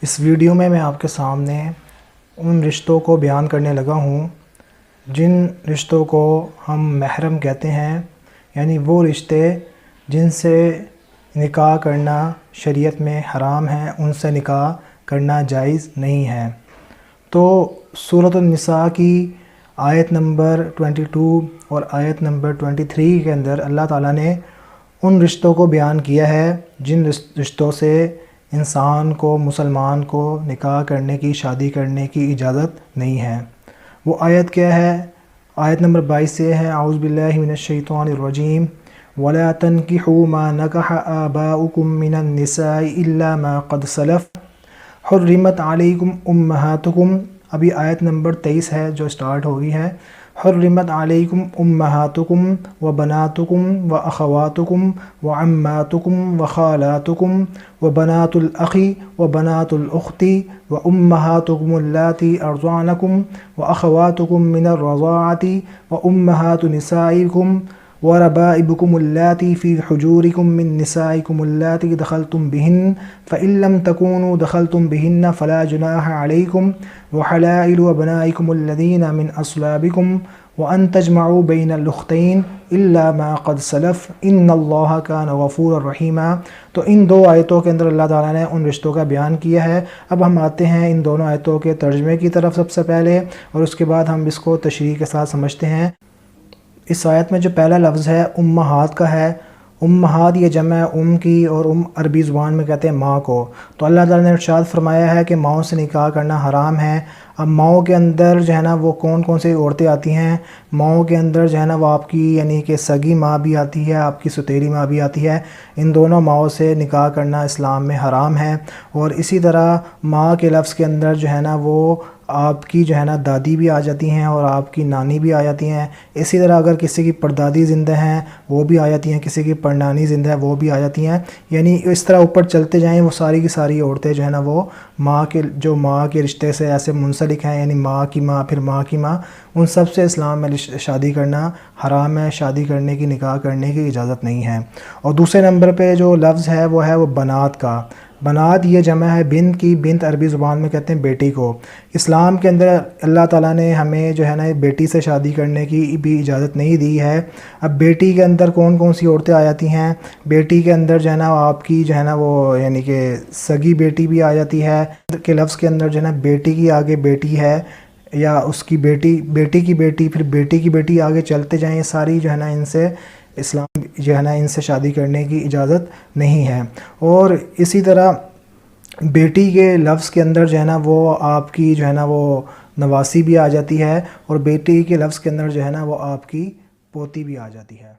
اس video میں آپ کے سامنے ان رشتوں کو بیان کرنے لگا ہوں جن رشتوں کو ہم محرم کہتے ہیں، یعنی وہ رشتے جن سے نکاح کرنا شریعت میں حرام ہے، ان سے نکاح کرنا جائز نہیں ہے۔ تو سورۃ النساء کی آیت نمبر 22 اور آیت نمبر 23 کے اندر اللہ تعالیٰ نے ان رشتوں کو بیان کیا ہے جن رشتوں سے انسان کو، مسلمان کو نکاح کرنے کی، شادی کرنے کی اجازت نہیں ہے۔ وہ آیت کیا ہے؟ آیت نمبر 22 سے ہے، اعوذ باللہ من الشیطان الرجیم وَلَا تَنْكِحُوا مَا نَكَحَ آبَاؤُكُم مِّنَ النِّسَاءِ إِلَّا مَا قَدْ سَلَفَ حُرِّمَتْ عَلَيْكُمْ أُمَّهَاتُكُمْ۔ ابھی آیت نمبر 23 ہے جو سٹارٹ ہوگی ہے، حُرِّمَتْ عَلَيْكُمْ أُمَّهَاتُكُمْ وَبَنَاتُكُمْ وَأَخَوَاتُكُمْ وَعَمَّاتُكُمْ وَخَالَاتُكُمْ وَبَنَاتُ الْأَخِ وَبَنَاتُ الْأُخْتِ وَأُمَّهَاتُكُمُ اللَّاتِي أَرْضَعْنَكُمْ وَأَخَوَاتُكُم مِّنَ الرَّضَاعَةِ وَأُمَّهَاتُ نِسَائِكُمْ وَرَبَائِبُكُمُ اللَّاتِي فِي حُجُورِكُم مِّن نِّسَائِكُمُ اللَّاتِي دَخَلْتُم بِهِنَّ فَإِن لَّمْ تَكُونُوا دَخَلْتُم بِهِنَّ فَلَا جُنَاحَ عَلَيْكُمْ وَحَلَائِلُ أَبْنَائِكُمُ الَّذِينَ مِنْ أَصْلَابِكُمْ وَأَن تَجْمَعُوا بَيْنَ الْأُخْتَيْنِ إِلَّا مَا قَدْ سَلَفَ إِنَّ اللَّهَ كَانَ غَفُورًا رَحِيمًا۔ تو ان دو آیتوں کے اندر اللہ تعالیٰ نے ان رشتوں کا بیان کیا ہے۔ اب ہم آتے ہیں ان دونوں آیتوں کے ترجمے کی طرف سب سے پہلے، اور اس کے بعد ہم اس کو تشریح کے ساتھ سمجھتے ہیں۔ اس آیت میں جو پہلا لفظ ہے امہات کا ہے۔ امہات یہ جمع ہے ام کی، اور عربی زبان میں کہتے ہیں ماں کو۔ تو اللہ تعالیٰ نے ارشاد فرمایا ہے کہ ماؤں سے نکاح کرنا حرام ہے۔ اب ماؤں کے اندر جو ہے نا وہ کون کون سی عورتیں آتی ہیں؟ ماؤں کے اندر جو ہے نا وہ آپ کی یعنی کہ سگی ماں بھی آتی ہے، آپ کی سوتیلی ماں بھی آتی ہے۔ ان دونوں ماؤں سے نکاح کرنا اسلام میں حرام ہے۔ اور اسی طرح ماں کے لفظ کے اندر جو ہے نا وہ آپ کی جو ہے نا دادی بھی آ جاتی ہیں اور آپ کی نانی بھی آ جاتی ہیں۔ اسی طرح اگر کسی کی پردادی زندہ ہیں وہ بھی آ جاتی ہیں، کسی کی پڑنانی زندہ ہے وہ بھی آ جاتی ہیں۔ یعنی اس طرح اوپر چلتے جائیں، وہ ساری کی ساری عورتیں جو ہے نا وہ ماں کے رشتے سے ایسے منسلک ہیں، یعنی ماں کی ماں، پھر ماں کی ماں، ان سب سے اسلام میں شادی کرنا حرام ہے، شادی کرنے کی، نکاح کرنے کی اجازت نہیں ہے۔ اور دوسرے نمبر پہ جو لفظ ہے وہ ہے وہ بنات کا۔ بنات یہ جمع ہے بنت کی، بنت عربی زبان میں کہتے ہیں بیٹی کو۔ اسلام کے اندر اللہ تعالیٰ نے ہمیں جو ہے نا بیٹی سے شادی کرنے کی بھی اجازت نہیں دی ہے۔ اب بیٹی کے اندر کون کون سی عورتیں آ جاتی ہیں؟ بیٹی کے اندر جو ہے نا آپ کی جو ہے نا وہ یعنی کہ سگی بیٹی بھی آ جاتی ہے، کہ لفظ کے اندر جو ہے نا بیٹی کی آگے بیٹی ہے، یا اس کی بیٹی، بیٹی کی بیٹی، پھر بیٹی کی بیٹی، آگے چلتے جائیں، ساری جو ہے نا ان سے اسلام جو ہے نا ان سے شادی کرنے کی اجازت نہیں ہے۔ اور اسی طرح بیٹی کے لفظ کے اندر جو ہے نا وہ آپ کی جو ہے نا وہ نواسی بھی آ جاتی ہے، اور بیٹی کے لفظ کے اندر جو ہے نا وہ آپ کی پوتی بھی آ جاتی ہے۔